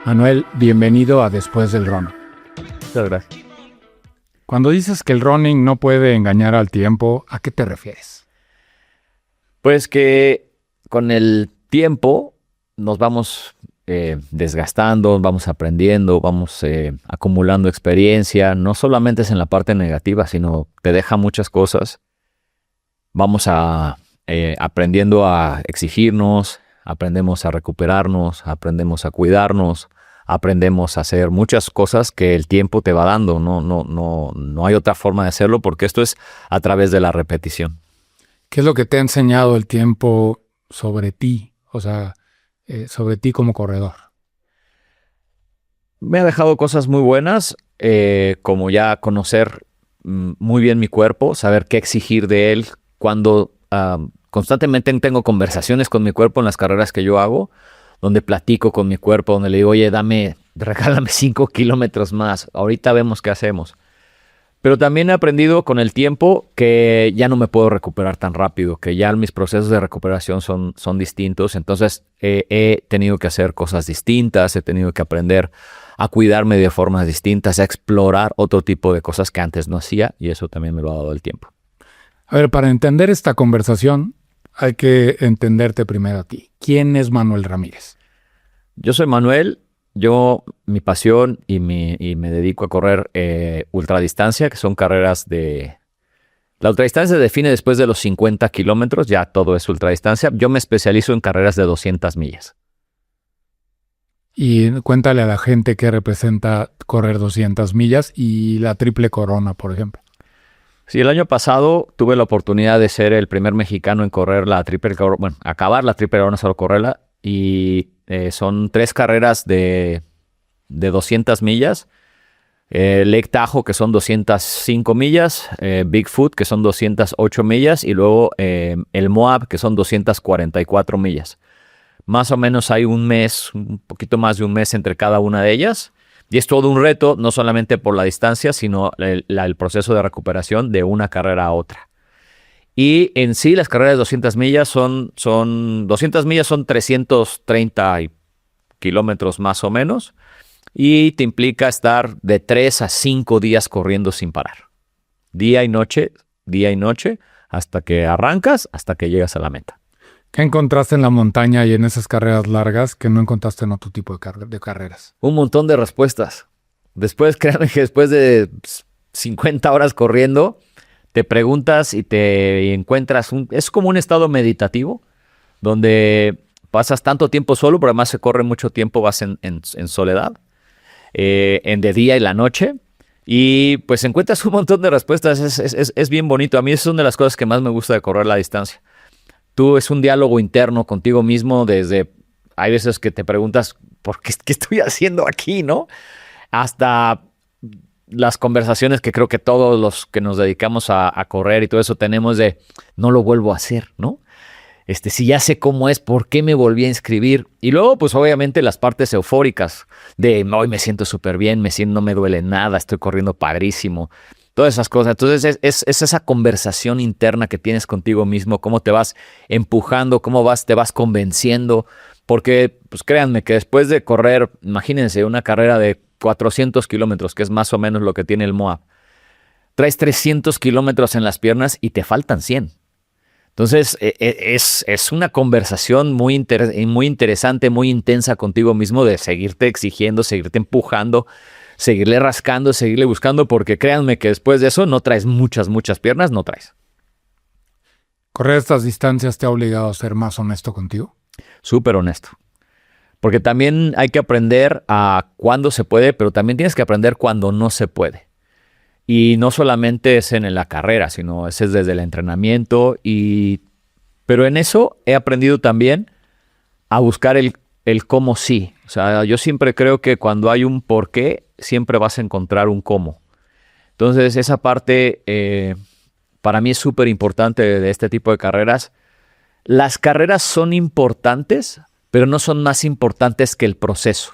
Manuel, bienvenido a Después del Running. Muchas gracias. Cuando dices que el running no puede engañar al tiempo, ¿a qué te refieres? Pues que con el tiempo nos vamos desgastando, vamos aprendiendo, vamos acumulando experiencia. No solamente es en la parte negativa, sino te deja muchas cosas. Vamos aprendiendo a exigirnos, aprendemos a recuperarnos, aprendemos a cuidarnos, aprendemos a hacer muchas cosas que el tiempo te va dando. No hay otra forma de hacerlo porque esto es a través de la repetición. ¿Qué es lo que te ha enseñado el tiempo sobre ti? O sea, sobre ti como corredor. Me ha dejado cosas muy buenas, como ya conocer muy bien mi cuerpo, saber qué exigir de él. Cuando constantemente tengo conversaciones con mi cuerpo en las carreras que yo hago, donde platico con mi cuerpo, donde le digo, oye, regálame 5 kilómetros más, ahorita vemos qué hacemos. Pero también he aprendido con el tiempo que ya no me puedo recuperar tan rápido, que ya mis procesos de recuperación son distintos. Entonces he tenido que hacer cosas distintas, he tenido que aprender a cuidarme de formas distintas, a explorar otro tipo de cosas que antes no hacía, y eso también me lo ha dado el tiempo. A ver, para entender esta conversación hay que entenderte primero a ti. ¿Quién es Manuel Ramírez? Yo soy Manuel. Mi pasión y me dedico a correr ultradistancia, que son carreras de... La ultradistancia se define después de los 50 kilómetros, ya todo es ultradistancia. Yo me especializo en carreras de 200 millas. Y cuéntale a la gente qué representa correr 200 millas y la Triple Corona, por ejemplo. Sí, el año pasado tuve la oportunidad de ser el primer mexicano en correr la Triple Corona, bueno, acabar la Triple Corona, solo correrla, y son 3 carreras de 200 millas. Lake Tahoe, que son 205 millas, Bigfoot, que son 208 millas, y luego el Moab, que son 244 millas. Más o menos hay un poquito más de un mes entre cada una de ellas. Y es todo un reto, no solamente por la distancia, sino el proceso de recuperación de una carrera a otra. Y en sí, las carreras de 200 millas son 330 kilómetros más o menos. Y te implica estar de 3 a 5 días corriendo sin parar. Día y noche, hasta que arrancas, hasta que llegas a la meta. ¿Qué encontraste en la montaña y en esas carreras largas que no encontraste en otro tipo de carreras? Un montón de respuestas. Créanme que después de 50 horas corriendo, te preguntas y te encuentras es como un estado meditativo, donde pasas tanto tiempo solo, pero además se corre mucho tiempo, vas en soledad, de día y la noche, y pues encuentras un montón de respuestas. Es bien bonito. A mí es una de las cosas que más me gusta de correr la distancia. Es un diálogo interno contigo mismo. Hay veces que te preguntas, ¿por qué estoy haciendo aquí, no? Hasta las conversaciones que creo que todos los que nos dedicamos a correr y todo eso tenemos de, no lo vuelvo a hacer, ¿no? Si ya sé cómo es, ¿por qué me volví a inscribir? Y luego, pues obviamente las partes eufóricas de, hoy me siento súper bien, no me duele nada, estoy corriendo padrísimo. Todas esas cosas. Entonces es esa conversación interna que tienes contigo mismo, cómo te vas empujando, te vas convenciendo. Porque, pues créanme que después de correr, imagínense una carrera de 400 kilómetros, que es más o menos lo que tiene el Moab, traes 300 kilómetros en las piernas y te faltan 100. Entonces es una conversación muy interesante, muy intensa contigo mismo, de seguirte exigiendo, seguirte empujando, seguirle rascando, seguirle buscando, porque créanme que después de eso no traes muchas piernas, no traes. ¿Correr estas distancias te ha obligado a ser más honesto contigo? Súper honesto. Porque también hay que aprender a cuándo se puede, pero también tienes que aprender cuándo no se puede. Y no solamente es en la carrera, sino es desde el entrenamiento. Pero en eso he aprendido también a buscar el cómo sí. O sea, yo siempre creo que cuando hay un por qué, siempre vas a encontrar un cómo. Entonces, esa parte para mí es súper importante de este tipo de carreras. Las carreras son importantes, pero no son más importantes que el proceso.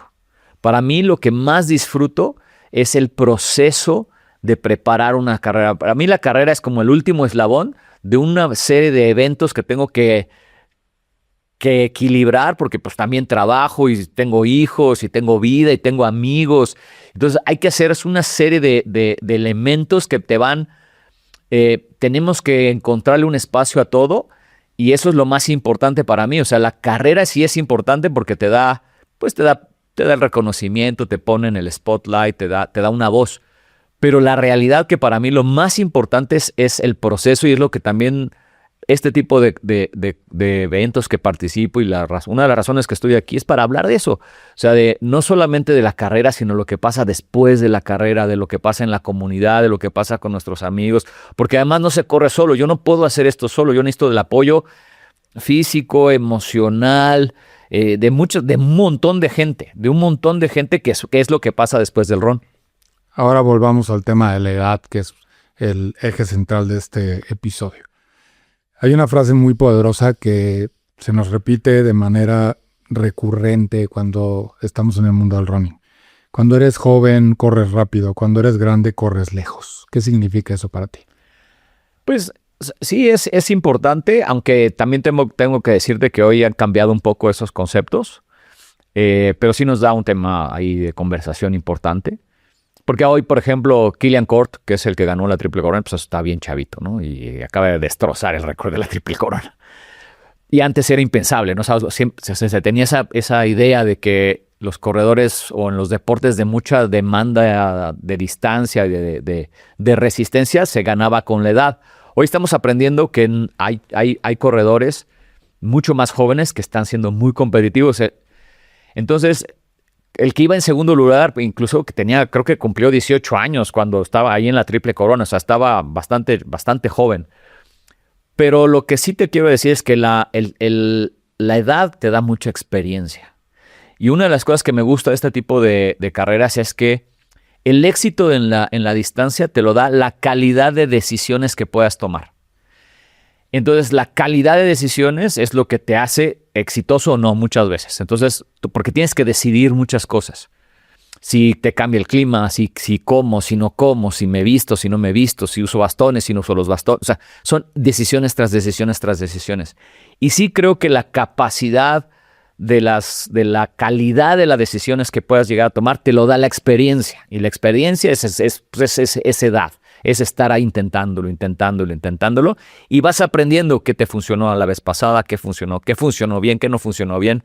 Para mí lo que más disfruto es el proceso de preparar una carrera. Para mí la carrera es como el último eslabón de una serie de eventos que tengo que equilibrar, porque pues también trabajo y tengo hijos y tengo vida y tengo amigos. Entonces hay que hacer una serie de elementos que te van, tenemos que encontrarle un espacio a todo, y eso es lo más importante para mí. O sea, la carrera sí es importante porque te da el reconocimiento, te pone en el spotlight, te da una voz. Pero la realidad que para mí lo más importante es el proceso, y es lo que también este tipo de eventos que participo, y una de las razones que estoy aquí es para hablar de eso. O sea, no solamente de la carrera, sino lo que pasa después de la carrera, de lo que pasa en la comunidad, de lo que pasa con nuestros amigos, porque además no se corre solo. Yo no puedo hacer esto solo, yo necesito del apoyo físico, emocional, de un montón de gente, que es lo que pasa después del run. Ahora volvamos al tema de la edad, que es el eje central de este episodio. Hay una frase muy poderosa que se nos repite de manera recurrente cuando estamos en el mundo del running. Cuando eres joven, corres rápido. Cuando eres grande, corres lejos. ¿Qué significa eso para ti? Pues sí, es importante, aunque también tengo que decirte que hoy han cambiado un poco esos conceptos, pero sí nos da un tema ahí de conversación importante. Porque hoy, por ejemplo, Kilian Korth, que es el que ganó la Triple Corona, pues está bien chavito, ¿no? Y acaba de destrozar el récord de la Triple Corona. Y antes era impensable, ¿no? O sea, se tenía esa idea de que los corredores, o en los deportes de mucha demanda de distancia y de resistencia, se ganaba con la edad. Hoy estamos aprendiendo que hay corredores mucho más jóvenes que están siendo muy competitivos. Entonces, el que iba en segundo lugar, incluso que creo que cumplió 18 años cuando estaba ahí en la Triple Corona, o sea, estaba bastante joven. Pero lo que sí te quiero decir es que la edad te da mucha experiencia. Y una de las cosas que me gusta de este tipo de carreras es que el éxito en la distancia te lo da la calidad de decisiones que puedas tomar. Entonces, la calidad de decisiones es lo que te hace exitoso o no muchas veces. Entonces, porque tienes que decidir muchas cosas. Si te cambia el clima, si como, si no como, si me visto, si no me visto, si uso bastones, si no uso los bastones. O sea, son decisiones tras decisiones tras decisiones. Y sí creo que la capacidad de la calidad de las decisiones que puedas llegar a tomar te lo da la experiencia. Y la experiencia es edad. Es estar ahí intentándolo, y vas aprendiendo qué te funcionó a la vez pasada, qué funcionó bien, qué no funcionó bien.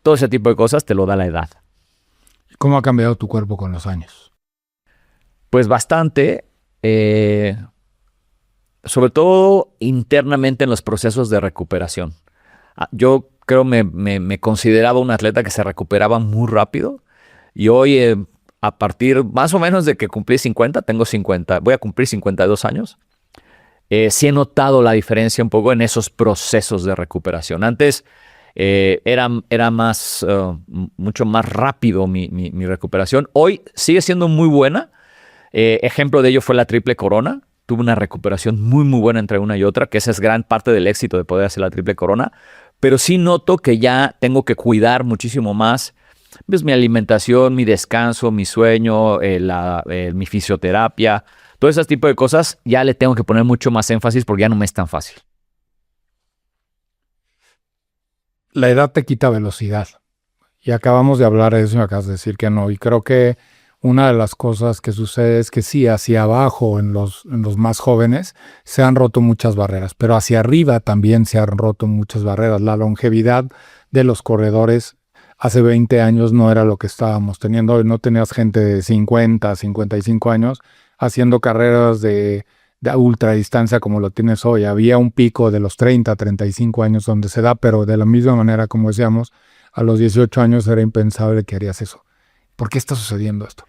Todo ese tipo de cosas te lo da la edad. ¿Cómo ha cambiado tu cuerpo con los años? Pues bastante, sobre todo internamente en los procesos de recuperación. Yo creo me consideraba un atleta que se recuperaba muy rápido, y hoy a partir más o menos de que cumplí 50, voy a cumplir 52 años, sí he notado la diferencia un poco en esos procesos de recuperación. Antes era mucho más rápido mi recuperación. Hoy sigue siendo muy buena. Ejemplo de ello fue la Triple Corona. Tuve una recuperación muy buena entre una y otra, que esa es gran parte del éxito de poder hacer la Triple Corona. Pero sí noto que ya tengo que cuidar muchísimo más pues mi alimentación, mi descanso, mi sueño, mi fisioterapia, todo ese tipo de cosas. Ya le tengo que poner mucho más énfasis porque ya no me es tan fácil. La edad te quita velocidad. Y acabamos de hablar de eso y me acabas de decir que no. Y creo que una de las cosas que sucede es que sí, hacia abajo en los más jóvenes se han roto muchas barreras, pero hacia arriba también se han roto muchas barreras. La longevidad de los corredores hace 20 años no era lo que estábamos teniendo hoy. No tenías gente de 50, 55 años haciendo carreras de ultradistancia como lo tienes hoy. Había un pico de los 30, 35 años donde se da, pero de la misma manera, como decíamos, a los 18 años era impensable que harías eso. ¿Por qué está sucediendo esto?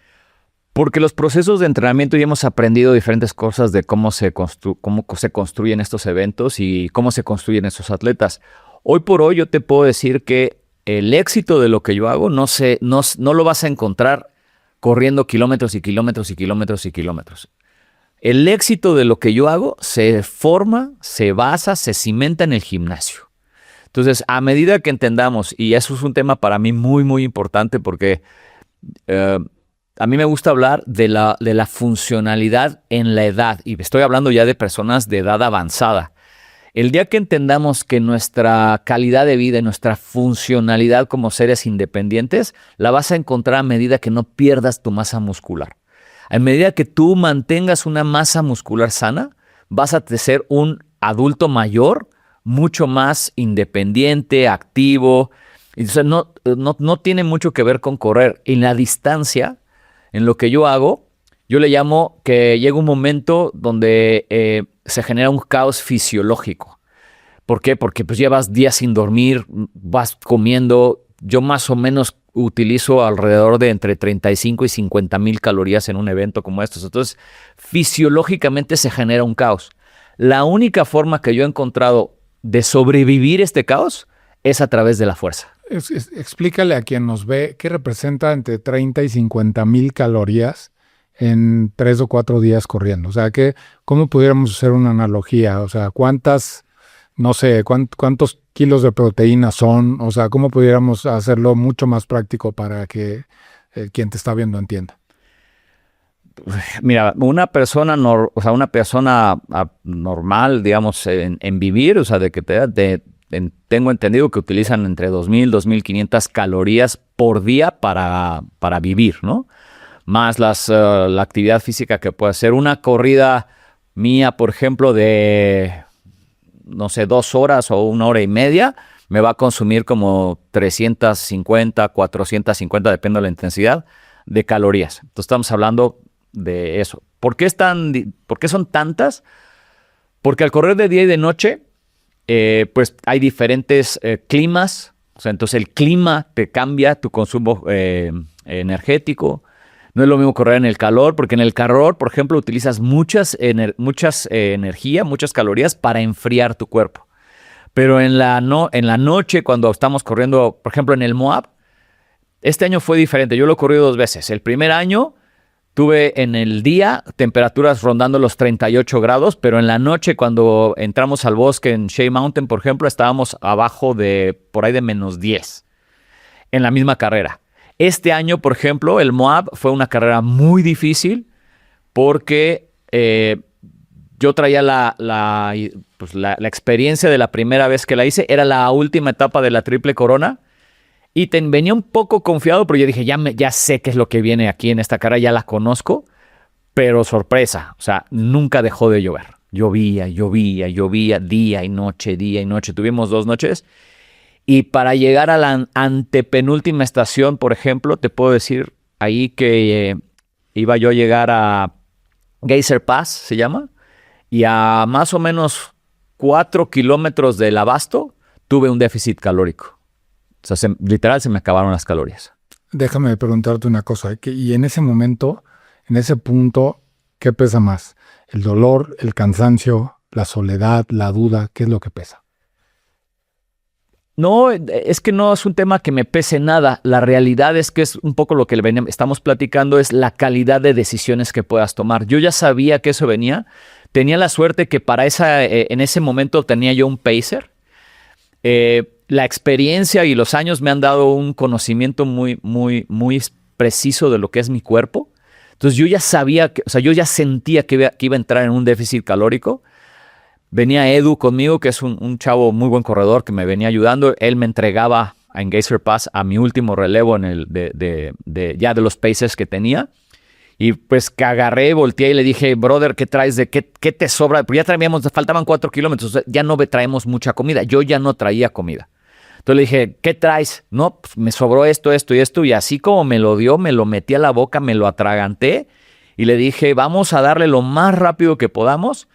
Porque los procesos de entrenamiento ya hemos aprendido diferentes cosas de cómo se construyen estos eventos y cómo se construyen esos atletas. Hoy por hoy yo te puedo decir que el éxito de lo que yo hago no lo vas a encontrar corriendo kilómetros y kilómetros y kilómetros y kilómetros. El éxito de lo que yo hago se forma, se basa, se cimenta en el gimnasio. Entonces, a medida que entendamos, y eso es un tema para mí muy, muy importante porque a mí me gusta hablar de la funcionalidad en la edad, y estoy hablando ya de personas de edad avanzada. El día que entendamos que nuestra calidad de vida y nuestra funcionalidad como seres independientes la vas a encontrar a medida que no pierdas tu masa muscular. A medida que tú mantengas una masa muscular sana, vas a ser un adulto mayor, mucho más independiente, activo. Entonces no tiene mucho que ver con correr. En la distancia, en lo que yo hago, yo le llamo que llega un momento donde se genera un caos fisiológico. ¿Por qué? Porque pues llevas días sin dormir, vas comiendo. Yo más o menos utilizo alrededor de entre 35 y 50 mil calorías en un evento como estos. Entonces, fisiológicamente se genera un caos. La única forma que yo he encontrado de sobrevivir este caos es a través de la fuerza. Explícale a quien nos ve qué representa entre 30 y 50 mil calorías en 3 o 4 días corriendo. O sea, ¿cómo pudiéramos hacer una analogía? O sea, ¿cuántos kilos de proteína son? O sea, ¿cómo pudiéramos hacerlo mucho más práctico para que quien te está viendo entienda? Mira, una persona normal, digamos, en vivir, o sea, tengo entendido que utilizan entre 2.000 y 2.500 calorías por día para vivir, ¿no? Más la actividad física que puede hacer. Una corrida mía, por ejemplo, de, no sé, 2 horas o 1 hora y media, me va a consumir como 350, 450, depende de la intensidad, de calorías. Entonces estamos hablando de eso. ¿Por qué son tantas? Porque al correr de día y de noche, pues hay diferentes climas. O sea, entonces el clima te cambia tu consumo energético. No es lo mismo correr en el calor, porque en el calor, por ejemplo, utilizas muchas energía, muchas calorías para enfriar tu cuerpo. Pero en la noche, cuando estamos corriendo, por ejemplo, en el Moab, este año fue diferente. Yo lo he corrido 2 veces. El primer año tuve en el día temperaturas rondando los 38 grados, pero en la noche, cuando entramos al bosque en Shea Mountain, por ejemplo, estábamos abajo por ahí de -10 en la misma carrera. Este año, por ejemplo, el Moab fue una carrera muy difícil porque yo traía la experiencia de la primera vez que la hice. Era la última etapa de la Triple Corona y venía un poco confiado, pero yo dije, ya sé qué es lo que viene aquí en esta carrera, ya la conozco, pero sorpresa, o sea, nunca dejó de llover. Llovía, día y noche. Tuvimos 2 noches. Y para llegar a la antepenúltima estación, por ejemplo, te puedo decir ahí que iba yo a llegar a Geyser Pass, se llama, y a más o menos 4 kilómetros del Abasto tuve un déficit calórico. O sea, literal se me acabaron las calorías. Déjame preguntarte una cosa. Y en ese momento, en ese punto, ¿qué pesa más? ¿El dolor, el cansancio, la soledad, la duda? ¿Qué es lo que pesa? No, es que no es un tema que me pese nada. La realidad es que es un poco lo que estamos platicando, es la calidad de decisiones que puedas tomar. Yo ya sabía que eso venía. Tenía la suerte que en ese momento tenía yo un pacer. La experiencia y los años me han dado un conocimiento muy, muy, muy preciso de lo que es mi cuerpo. Entonces yo ya sabía, yo ya sentía que iba a entrar en un déficit calórico. Venía Edu conmigo, que es un chavo muy buen corredor que me venía ayudando. Él me entregaba en Geyser Pass a mi último relevo de los pacers que tenía. Y pues que agarré, volteé y le dije, brother, ¿qué traes? ¿Qué te sobra? Porque faltaban 4 kilómetros, ya no traemos mucha comida. Yo ya no traía comida. Entonces le dije, ¿qué traes? No, pues me sobró esto y esto. Y así como me lo dio, me lo metí a la boca, me lo atraganté. Y le dije, vamos a darle lo más rápido que podamos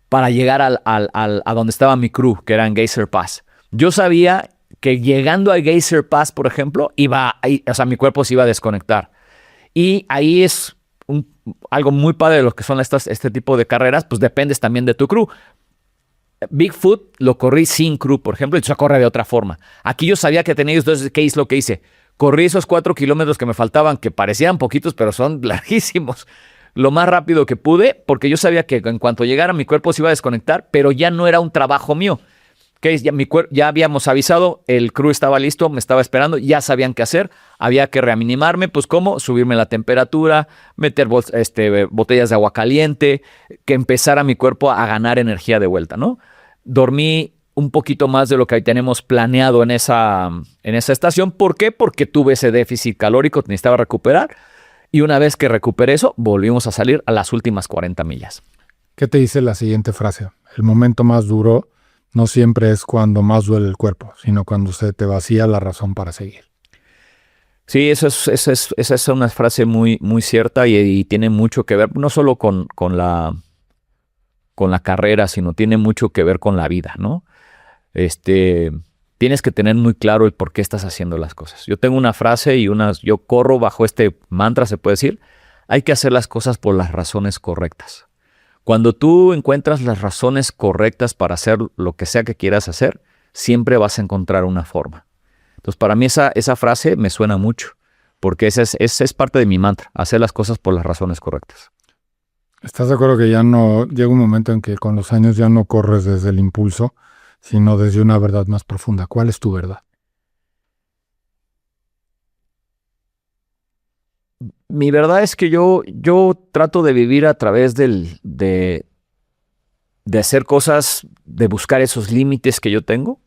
para llegar a donde estaba mi crew, que era en Geyser Pass. Yo sabía que llegando a Geyser Pass, por ejemplo, mi cuerpo se iba a desconectar. Y ahí es algo muy padre de lo que son este tipo de carreras, pues dependes también de tu crew. Bigfoot lo corrí sin crew, por ejemplo, y se corre de otra forma. Aquí yo sabía que tenía, entonces, ¿qué es lo que hice? Corrí esos 4 kilómetros que me faltaban, que parecían poquitos, pero son larguísimos. lo más rápido que pude, porque yo sabía que en cuanto llegara mi cuerpo se iba a desconectar, pero ya no era un trabajo mío. Okay, ya habíamos avisado, el crew estaba listo, me estaba esperando, ya sabían qué hacer, había que reanimarme, pues cómo, subirme la temperatura, meter botellas de agua caliente, que empezara mi cuerpo a ganar energía de vuelta, ¿no? Dormí un poquito más de lo que tenemos planeado en esa estación. ¿Por qué? Porque tuve ese déficit calórico, necesitaba recuperar, y una vez que recuperé eso, volvimos a salir a las últimas 40 millas. ¿Qué te dice la siguiente frase? El momento más duro no siempre es cuando más duele el cuerpo, sino cuando se te vacía la razón para seguir. Sí, esa es una frase muy, muy cierta y tiene mucho que ver, no solo con la carrera, sino tiene mucho que ver con la vida, ¿no? Tienes que tener muy claro el por qué estás haciendo las cosas. Yo tengo una frase yo corro bajo este mantra, se puede decir, hay que hacer las cosas por las razones correctas. Cuando tú encuentras las razones correctas para hacer lo que sea que quieras hacer, siempre vas a encontrar una forma. Entonces, para mí esa frase me suena mucho, porque esa es parte de mi mantra, hacer las cosas por las razones correctas. ¿Estás de acuerdo que ya no llega un momento en que con los años ya no corres desde el impulso, sino desde una verdad más profunda? ¿Cuál es tu verdad? Mi verdad es que yo trato de vivir a través de hacer cosas, de buscar esos límites que yo tengo.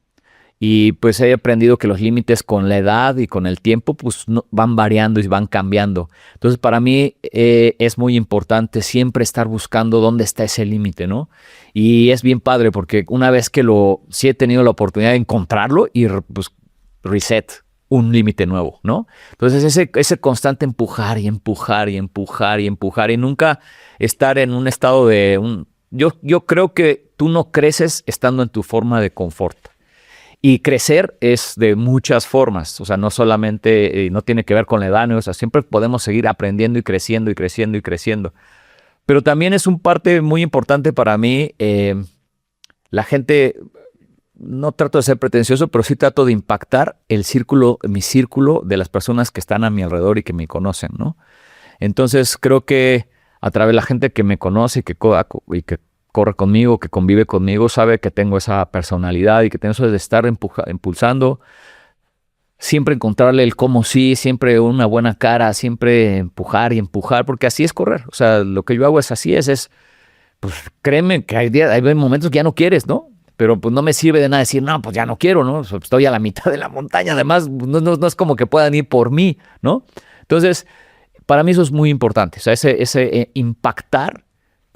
Y pues he aprendido que los límites con la edad y con el tiempo pues van variando y van cambiando. Entonces para mí es muy importante siempre estar buscando dónde está ese límite, ¿no? Y es bien padre porque una vez que sí he tenido la oportunidad de encontrarlo y pues reset un límite nuevo, ¿no? Entonces ese constante empujar y empujar y empujar y empujar y nunca estar en un estado de... Yo creo que tú no creces estando en tu forma de confort. Y crecer es de muchas formas, o sea, no solamente, no tiene que ver con la edad, ¿no? O sea, siempre podemos seguir aprendiendo y creciendo y creciendo y creciendo. Pero también es un parte muy importante para mí, la gente, no trato de ser pretencioso, pero sí trato de impactar mi círculo de las personas que están a mi alrededor y que me conocen, ¿no? Entonces creo que a través de la gente que me conoce y que corre conmigo, que convive conmigo, sabe que tengo esa personalidad y que tengo eso de estar impulsando, siempre encontrarle el cómo sí, siempre una buena cara, siempre empujar y empujar, porque así es correr. O sea, lo que yo hago es así, pues créeme que hay momentos que ya no quieres, ¿no? Pero pues no me sirve de nada decir, no, pues ya no quiero, ¿no? Estoy a la mitad de la montaña, además no es como que puedan ir por mí, ¿no? Entonces, para mí eso es muy importante, o sea, ese impactar.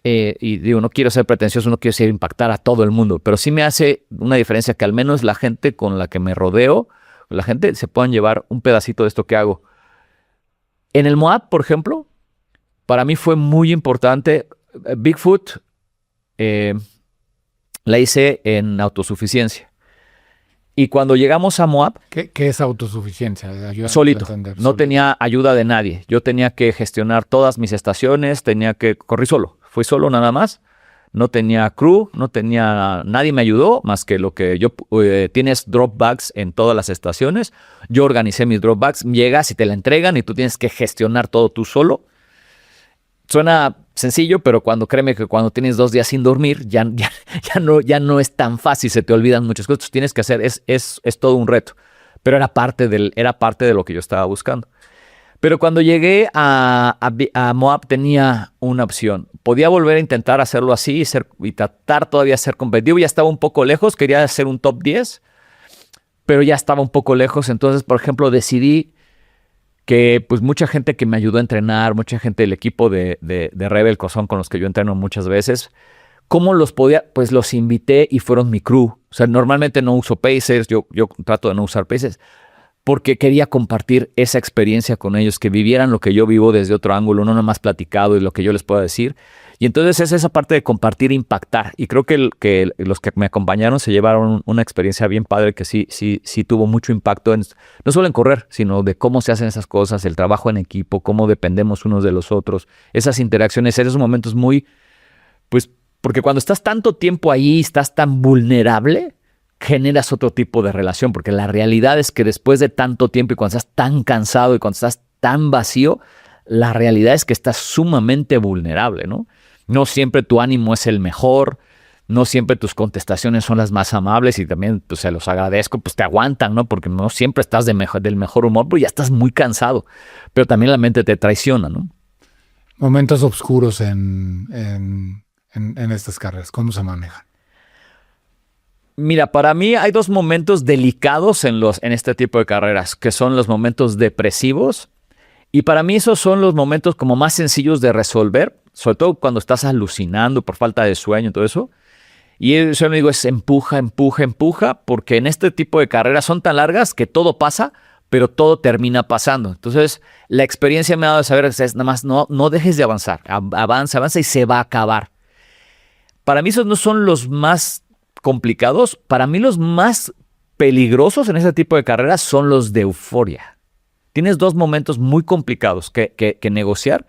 Y digo, no quiero ser pretencioso, no quiero decir impactar a todo el mundo, pero sí me hace una diferencia que al menos la gente con la que me rodeo, la gente se puedan llevar un pedacito de esto que hago. En el Moab, por ejemplo, para mí fue muy importante. Bigfoot la hice en autosuficiencia. Y cuando llegamos a Moab... ¿Qué es autosuficiencia? Solito. No tenía ayuda de nadie. Yo tenía que gestionar todas mis estaciones, corrí solo. Fui solo nada más. No tenía crew, nadie me ayudó más que lo que yo... tienes drop bags en todas las estaciones. Yo organicé mis drop bags. Llegas y te la entregan y tú tienes que gestionar todo tú solo. Suena sencillo, pero créeme que cuando tienes 2 días sin dormir, ya no es tan fácil, se te olvidan muchas cosas. Tienes que hacer, es todo un reto. Pero era parte de lo que yo estaba buscando. Pero cuando llegué a Moab tenía una opción. Podía volver a intentar hacerlo así y tratar todavía de ser competitivo. Ya estaba un poco lejos, quería hacer un top 10, pero ya estaba un poco lejos. Entonces, por ejemplo, decidí que pues mucha gente que me ayudó a entrenar, mucha gente del equipo de Rebel, que son con los que yo entreno muchas veces, ¿cómo los podía? Pues los invité y fueron mi crew. O sea, normalmente no uso pacers, yo trato de no usar pacers, porque quería compartir esa experiencia con ellos, que vivieran lo que yo vivo desde otro ángulo, no nada más platicado y lo que yo les pueda decir. Y entonces es esa parte de compartir e impactar. Y creo que los que me acompañaron se llevaron una experiencia bien padre que sí tuvo mucho impacto, no solo en correr, sino de cómo se hacen esas cosas, el trabajo en equipo, cómo dependemos unos de los otros, esas interacciones, esos momentos muy, pues, porque cuando estás tanto tiempo ahí, estás tan vulnerable, generas otro tipo de relación, porque la realidad es que después de tanto tiempo y cuando estás tan cansado y cuando estás tan vacío, la realidad es que estás sumamente vulnerable, ¿no? No siempre tu ánimo es el mejor, no siempre tus contestaciones son las más amables y también pues, se los agradezco, pues te aguantan, ¿no? Porque no siempre estás del mejor humor, pero ya estás muy cansado, pero también la mente te traiciona, ¿no? Momentos oscuros en estas carreras, ¿cómo se manejan? Mira, para mí hay dos momentos delicados en este tipo de carreras, que son los momentos depresivos. Y para mí esos son los momentos como más sencillos de resolver, sobre todo cuando estás alucinando por falta de sueño y todo eso. Y eso me digo es empuja, empuja, empuja, porque en este tipo de carreras son tan largas que todo pasa, pero todo termina pasando. Entonces, la experiencia me ha dado de saber que es nada más no dejes de avanzar, avanza, avanza y se va a acabar. Para mí esos no son los más complicados, para mí los más peligrosos en este tipo de carreras son los de euforia. Tienes dos momentos muy complicados que negociar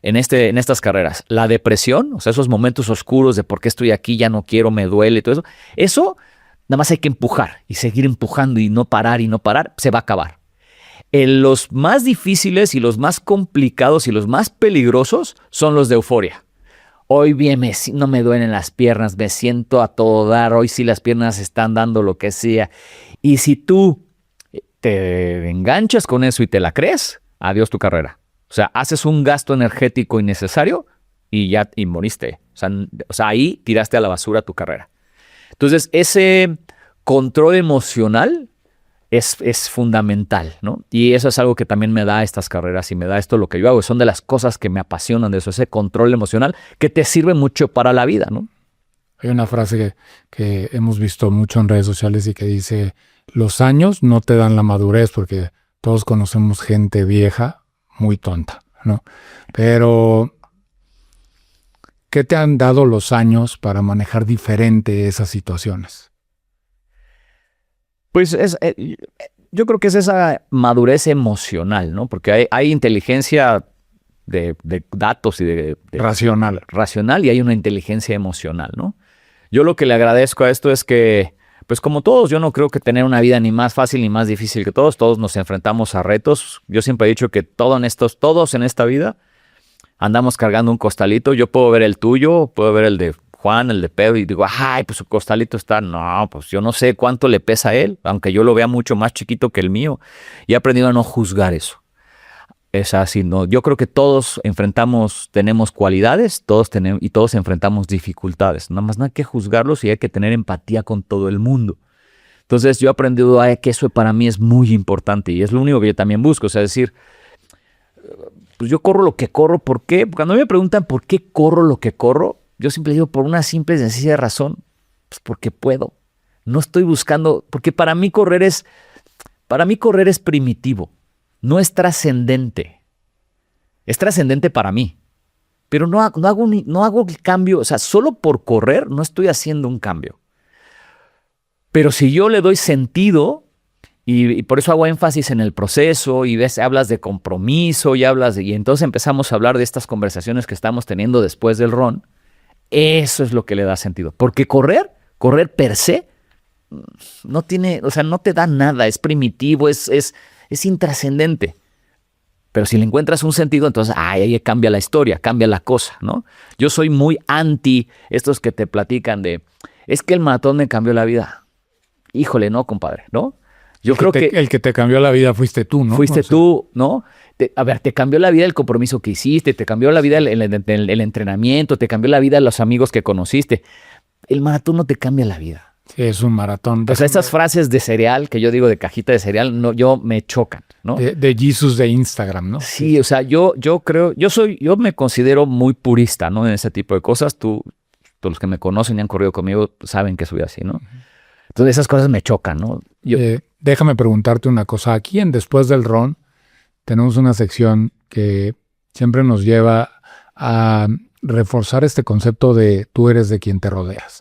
en estas carreras. La depresión, o sea, esos momentos oscuros de por qué estoy aquí, ya no quiero, me duele y todo eso. Eso nada más hay que empujar y seguir empujando y no parar, se va a acabar. Los más difíciles y los más complicados y los más peligrosos son los de euforia. Hoy bien, no me duelen las piernas, me siento a todo dar, hoy sí las piernas están dando lo que sea. Y si tú te enganchas con eso y te la crees, adiós tu carrera. O sea, haces un gasto energético innecesario y moriste. O sea, ahí tiraste a la basura tu carrera. Entonces, ese control emocional es fundamental, ¿no? Y eso es algo que también me da estas carreras y me da esto lo que yo hago. Son de las cosas que me apasionan de eso, ese control emocional que te sirve mucho para la vida, ¿no? Hay una frase que hemos visto mucho en redes sociales y que dice: los años no te dan la madurez, porque todos conocemos gente vieja muy tonta, ¿no? Pero, ¿qué te han dado los años para manejar diferente esas situaciones? Pues yo creo que es esa madurez emocional, ¿no? Porque hay inteligencia de datos y de racional y hay una inteligencia emocional, ¿no? Yo lo que le agradezco a esto es que, pues como todos, yo no creo que tener una vida ni más fácil ni más difícil que todos nos enfrentamos a retos. Yo siempre he dicho que todos en esta vida andamos cargando un costalito. Yo puedo ver el tuyo, puedo ver el de Juan, el de Pedro, y digo, ay, pues su costalito está, no, pues yo no sé cuánto le pesa a él, aunque yo lo vea mucho más chiquito que el mío. Y he aprendido a no juzgar eso. Es así, ¿no? Yo creo que todos tenemos cualidades, todos enfrentamos dificultades. Nada más no hay que juzgarlos y hay que tener empatía con todo el mundo. Entonces yo he aprendido que eso para mí es muy importante y es lo único que yo también busco. O sea, decir, pues yo corro lo que corro. ¿Por qué? Cuando me preguntan por qué corro lo que corro, yo siempre digo por una simple y sencilla razón. Pues porque puedo. No estoy buscando, porque para mí correr es primitivo. No es trascendente. Es trascendente para mí. Pero no hago el cambio. O sea, solo por correr no estoy haciendo un cambio. Pero si yo le doy sentido, y por eso hago énfasis en el proceso, y hablas de compromiso, y entonces empezamos a hablar de estas conversaciones que estamos teniendo después del run, eso es lo que le da sentido. Porque correr per se, no tiene, o sea, no te da nada, es primitivo, es intrascendente. Pero si le encuentras un sentido, entonces ahí cambia la historia, cambia la cosa, ¿no? Yo soy muy anti estos que te platican de, es que el maratón me cambió la vida. Híjole, no, compadre, ¿no? Yo creo que el que te cambió la vida fuiste tú, ¿no? Fuiste tú, ¿no? Te cambió la vida el compromiso que hiciste, te cambió la vida el entrenamiento, te cambió la vida los amigos que conociste. El maratón no te cambia la vida. Sí, es un maratón. O sea, estas frases de cereal que yo digo de cajita de cereal, me chocan, ¿no? De Jesus de Instagram, ¿no? Sí, o sea, yo creo, yo me considero muy purista, ¿no? En ese tipo de cosas. Todos los que me conocen y han corrido conmigo saben que soy así, ¿no? Entonces esas cosas me chocan, ¿no? Déjame preguntarte una cosa. Aquí en Después del Run tenemos una sección que siempre nos lleva a reforzar este concepto de tú eres de quien te rodeas.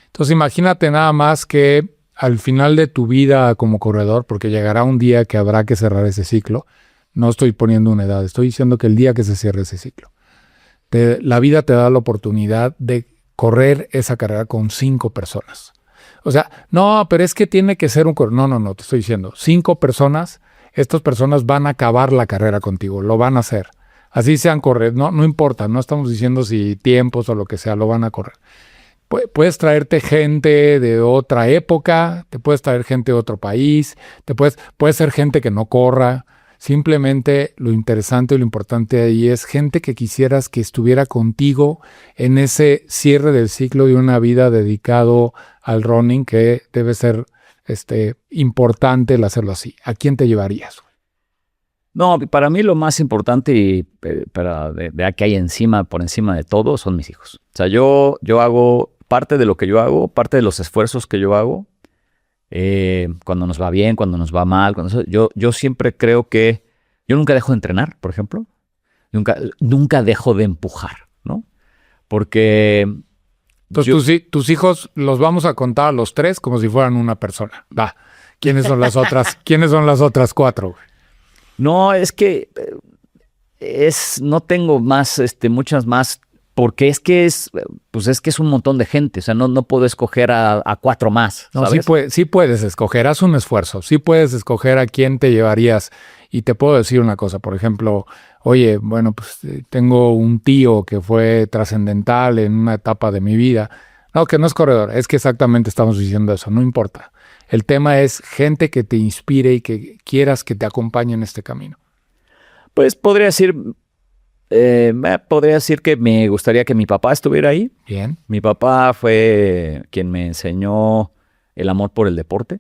Entonces imagínate nada más que al final de tu vida como corredor, porque llegará un día que habrá que cerrar ese ciclo, no estoy poniendo una edad, estoy diciendo que el día que se cierre ese ciclo, la vida te da la oportunidad de correr esa carrera con 5 personas. O sea, no, pero es que tiene que ser un corredor. No, te estoy diciendo, 5 personas, estas personas van a acabar la carrera contigo, lo van a hacer. Así sean correr, no importa, no estamos diciendo si tiempos o lo que sea, lo van a correr. Puedes traerte gente de otra época, te puedes traer gente de otro país, puede ser gente que no corra. Simplemente lo interesante y lo importante ahí es gente que quisieras que estuviera contigo en ese cierre del ciclo de una vida dedicado al running, que debe ser importante el hacerlo así. ¿A quién te llevarías? No, para mí lo más importante y de que hay por encima de todo, son mis hijos. O sea, yo hago parte de lo que yo hago, parte de los esfuerzos que yo hago, cuando nos va bien, cuando nos va mal. Yo siempre creo que yo nunca dejo de entrenar, por ejemplo. Nunca dejo de empujar, ¿no? Porque... Entonces, tus hijos los vamos a contar a los 3 como si fueran una persona. Va. ¿Quiénes son las otras 4? No, es que no tengo muchas más, porque es que es un montón de gente. O sea, no puedo escoger a 4 más, ¿sabes? No, sí puedes escoger, haz un esfuerzo. Sí puedes escoger a quién te llevarías. Y te puedo decir una cosa, por ejemplo, oye, bueno, pues tengo un tío que fue trascendental en una etapa de mi vida. No, que no es corredor, es que exactamente estamos diciendo eso, no importa. El tema es gente que te inspire y que quieras que te acompañe en este camino. Pues podría decir que me gustaría que mi papá estuviera ahí. Bien. Mi papá fue quien me enseñó el amor por el deporte.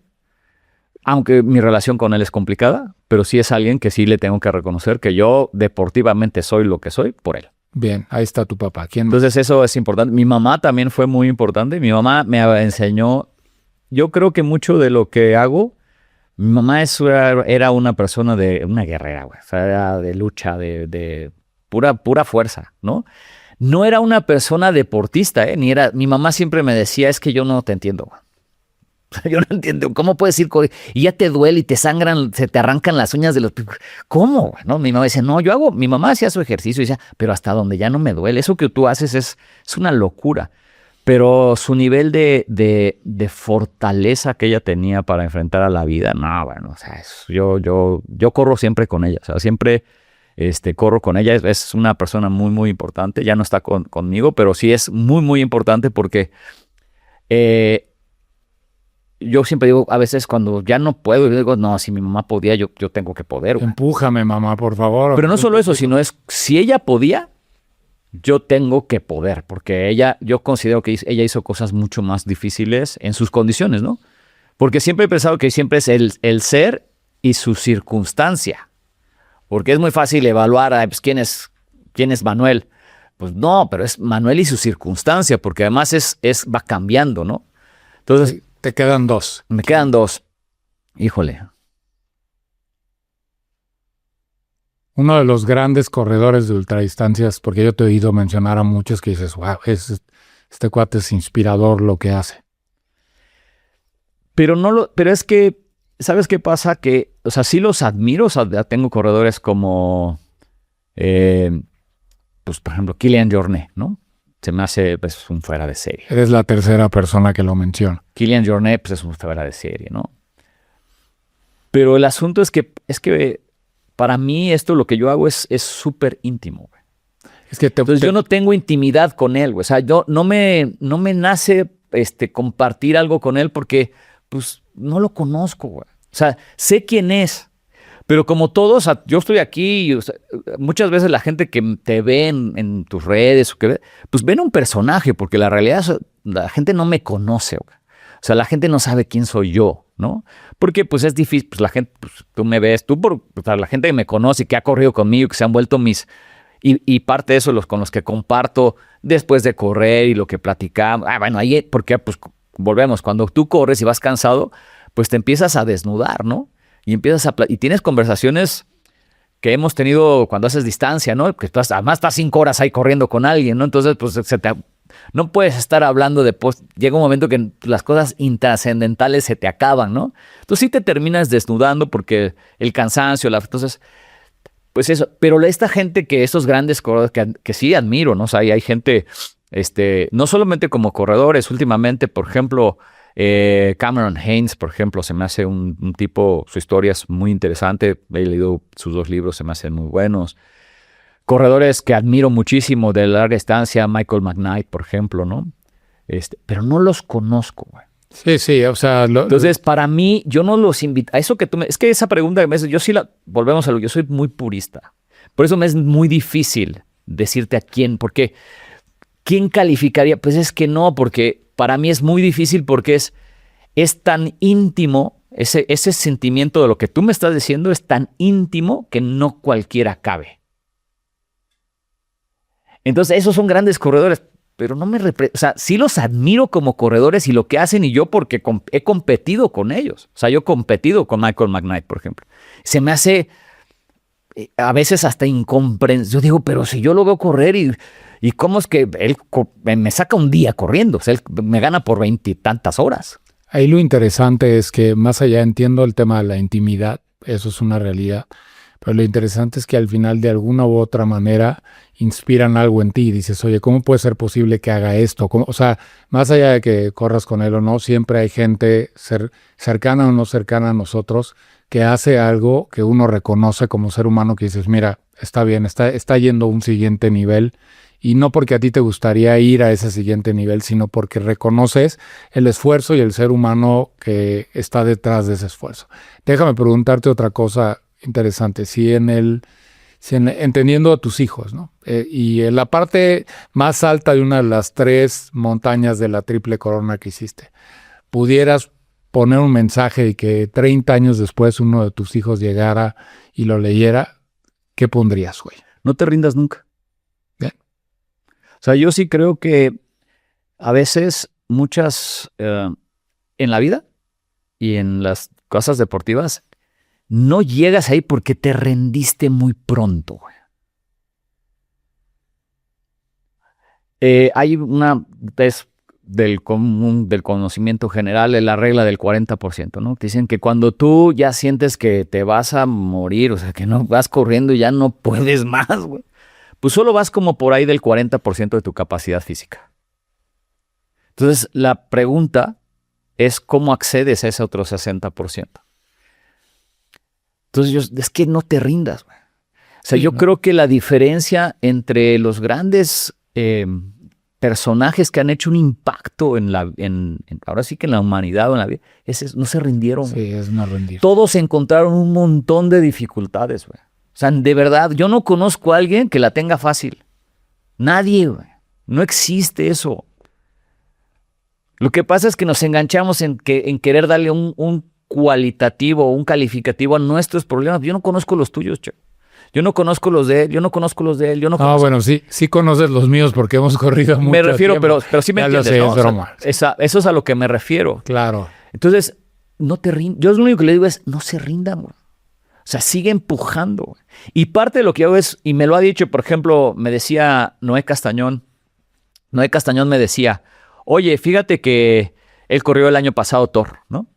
Aunque mi relación con él es complicada, pero sí es alguien que sí le tengo que reconocer que yo deportivamente soy lo que soy por él. Bien, ahí está tu papá. ¿Quién más? Entonces eso es importante. Mi mamá también fue muy importante. Mi mamá me enseñó, yo creo que mucho de lo que hago, mi mamá era una persona una guerrera, güey. O sea, era de lucha, de pura fuerza, ¿no? No era una persona deportista, mi mamá siempre me decía, es que yo no te entiendo, güey. Yo no entiendo, ¿cómo puedes ir y ya te duele y te sangran, se te arrancan las uñas de los... ¿Cómo? ¿No? Mi mamá dice, no, mi mamá hacía su ejercicio y decía, pero hasta donde ya no me duele, eso que tú haces es una locura. Pero su nivel de fortaleza que ella tenía para enfrentar a la vida, no, bueno, o sea, yo corro siempre con ella, o sea, siempre corro con ella, es una persona muy, muy importante, ya no está conmigo, pero sí es muy, muy importante porque... yo siempre digo, a veces cuando ya no puedo, yo digo, no, si mi mamá podía, yo tengo que poder. Güey. Empújame, mamá, por favor. Pero no solo eso, sino si ella podía, yo tengo que poder, porque yo considero que ella hizo cosas mucho más difíciles en sus condiciones, ¿no? Porque siempre he pensado que siempre es el ser y su circunstancia. Porque es muy fácil evaluar, pues, ¿quién es Manuel? Pues no, pero es Manuel y su circunstancia, porque además va cambiando, ¿no? Entonces... Te quedan 2. Me quedan 2. Híjole. Uno de los grandes corredores de ultradistancias, porque yo te he oído mencionar a muchos que dices, wow, este cuate es inspirador lo que hace. Pero es que, ¿sabes qué pasa? Que, o sea, sí los admiro. O sea, tengo corredores como, pues, por ejemplo, Kilian Jornet, ¿no? Se me hace pues, un fuera de serie. Eres la tercera persona que lo menciona. Kilian Jornet pues, es un fuera de serie, ¿no? Pero el asunto es que para mí lo que yo hago es súper íntimo, güey. Entonces yo no tengo intimidad con él, güey. O sea, no me nace compartir algo con él porque pues no lo conozco, güey. O sea, sé quién es. Pero como todos, yo estoy aquí, muchas veces la gente que te ve en tus redes, pues ven un personaje, porque la realidad la gente no me conoce. O sea, la gente no sabe quién soy yo, ¿no? Porque pues es difícil, pues la gente, pues, tú me ves, la gente que me conoce, que ha corrido conmigo, que se han vuelto y parte de eso con los que comparto después de correr y lo que platicamos. Bueno, ahí, porque pues volvemos, cuando tú corres y vas cansado, pues te empiezas a desnudar, ¿no? Y y tienes conversaciones que hemos tenido cuando haces distancia, ¿no? Que además estás 5 horas ahí corriendo con alguien, ¿no? Entonces, pues no puedes estar hablando llega un momento que las cosas intrascendentales se te acaban, ¿no? Entonces sí te terminas desnudando porque el cansancio, entonces, pues eso. Pero esta gente estos grandes corredores que sí admiro, ¿no? O sea, hay gente, no solamente como corredores, últimamente, por ejemplo, Cameron Hanes, por ejemplo, se me hace un tipo, su historia es muy interesante, he leído sus 2 libros, se me hacen muy buenos. Corredores que admiro muchísimo de larga estancia, Michael McKnight, por ejemplo, ¿no? Pero no los conozco, güey. Sí, o sea... Entonces, para mí, yo no los invito... A eso que tú me... Es que esa pregunta que me haces, yo sí la... Volvemos a lo... Yo soy muy purista. Por eso me es muy difícil decirte a quién, porque ¿quién calificaría? Pues es que no, porque para mí es muy difícil porque es tan íntimo, ese sentimiento de lo que tú me estás diciendo es tan íntimo que no cualquiera cabe. Entonces, esos son grandes corredores, pero no me o sea, sí los admiro como corredores y lo que hacen, y yo porque he competido con ellos. O sea, yo he competido con Michael McKnight, por ejemplo. Se me hace a veces hasta incomprensible. Yo digo, pero si yo lo veo correr y cómo es que él me saca un día corriendo, o sea, él me gana por 20 y tantas horas. Ahí lo interesante es que más allá entiendo el tema de la intimidad, eso es una realidad, pero lo interesante es que al final de alguna u otra manera inspiran algo en ti y dices, oye, ¿cómo puede ser posible que haga esto? O sea, más allá de que corras con él o no, siempre hay gente cercana o no cercana a nosotros que hace algo que uno reconoce como ser humano, que dices, mira, está bien, está yendo a un siguiente nivel. Y no porque a ti te gustaría ir a ese siguiente nivel, sino porque reconoces el esfuerzo y el ser humano que está detrás de ese esfuerzo. Déjame preguntarte otra cosa interesante. Entendiendo a tus hijos, ¿no? Y en la parte más alta de una de las 3 montañas de la Triple Corona que hiciste, pudieras poner un mensaje y que 30 años después uno de tus hijos llegara y lo leyera, ¿qué pondrías, güey? No te rindas nunca. Bien. O sea, yo sí creo que a veces en la vida y en las cosas deportivas, no llegas ahí porque te rendiste muy pronto. Hay una test del conocimiento general, de la regla del 40%, ¿no? Te dicen que cuando tú ya sientes que te vas a morir, o sea, que no vas corriendo y ya no puedes más, güey, pues solo vas como por ahí del 40% de tu capacidad física. Entonces, la pregunta es cómo accedes a ese otro 60%. Entonces, es que no te rindas, güey. O sea, Sí, yo ¿no? creo que la diferencia entre los grandes personajes que han hecho un impacto ahora sí que en la humanidad o en la vida, no se rindieron. Sí, es no rendir. Todos encontraron un montón de dificultades, güey. O sea, de verdad, yo no conozco a alguien que la tenga fácil. Nadie, güey. No existe eso. Lo que pasa es que nos enganchamos en querer darle un cualitativo, un calificativo a nuestros problemas. Yo no conozco los tuyos, che. Yo no conozco los de él, yo no conozco los de él, yo no conozco... bueno, sí conoces los míos porque hemos corrido mucho Me refiero, tiempo. pero sí me Ya entiendes, lo sé, ¿no? es broma. O sea, eso es a lo que me refiero. Claro. Entonces, no te rindas. Yo lo único que le digo es, no se rindan, güey. O sea, sigue empujando, güey. Y parte de lo que hago es, y me lo ha dicho, por ejemplo, me decía Noé Castañón me decía, oye, fíjate que él corrió el año pasado Thor, ¿no?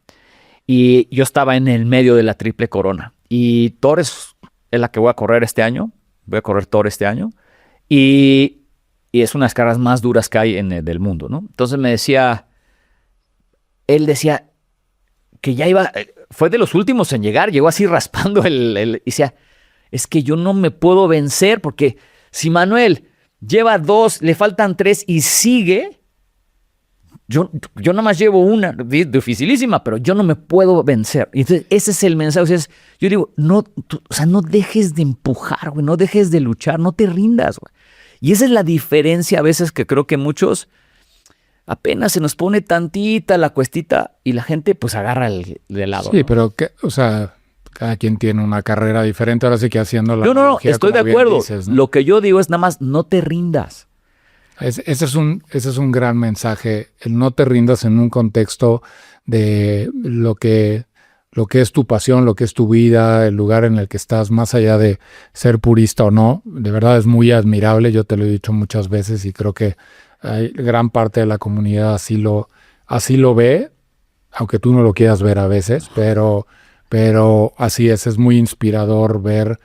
Y yo estaba en el medio de la Triple Corona. Y Thor es la que voy a correr este año. Voy a correr Thor este año. Y es una de las carreras más duras que hay del mundo, ¿no? Entonces él decía que ya iba, fue de los últimos en llegar, llegó así raspando y decía, es que yo no me puedo vencer porque si Manuel lleva 2, le faltan 3 y sigue, yo nada más llevo una, dificilísima, pero yo no me puedo vencer. Y entonces ese es el mensaje. O sea, yo digo, no dejes de empujar, güey, no dejes de luchar, no te rindas, güey. Y esa es la diferencia a veces que creo que muchos apenas se nos pone tantita la cuestita y la gente pues agarra de lado. Sí, ¿no? pero o sea, cada quien tiene una carrera diferente, ahora sí que haciendo la No, estoy de acuerdo. Dices, ¿no? Lo que yo digo es nada más no te rindas. Ese es un gran mensaje, el no te rindas en un contexto de lo que es tu pasión, lo que es tu vida, el lugar en el que estás, más allá de ser purista o no. De verdad es muy admirable, yo te lo he dicho muchas veces y creo que hay gran parte de la comunidad así lo ve, aunque tú no lo quieras ver a veces, pero así es muy inspirador ver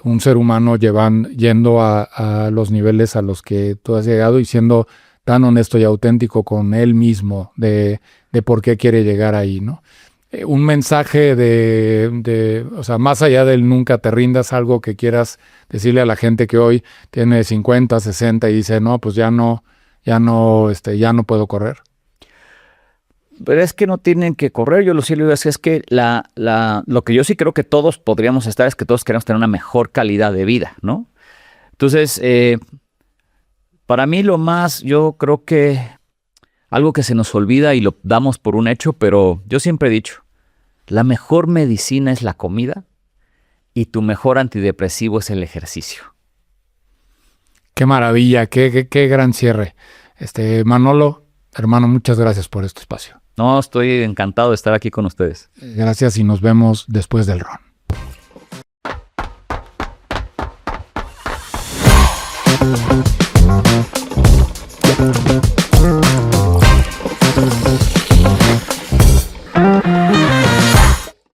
un ser humano yendo a los niveles a los que tú has llegado y siendo tan honesto y auténtico con él mismo de por qué quiere llegar ahí, ¿no? un mensaje o sea, más allá del nunca te rindas, algo que quieras decirle a la gente que hoy tiene 50, 60 y dice, no, pues ya no puedo correr. Pero es que no tienen que correr, yo lo sí le digo es que lo que yo sí creo que todos podríamos estar es que todos queremos tener una mejor calidad de vida, ¿no? Entonces, para mí yo creo que algo que se nos olvida y lo damos por un hecho, pero yo siempre he dicho, la mejor medicina es la comida y tu mejor antidepresivo es el ejercicio. Qué maravilla, qué gran cierre. Manolo, hermano, muchas gracias por este espacio. No, estoy encantado de estar aquí con ustedes. Gracias y nos vemos después del ron.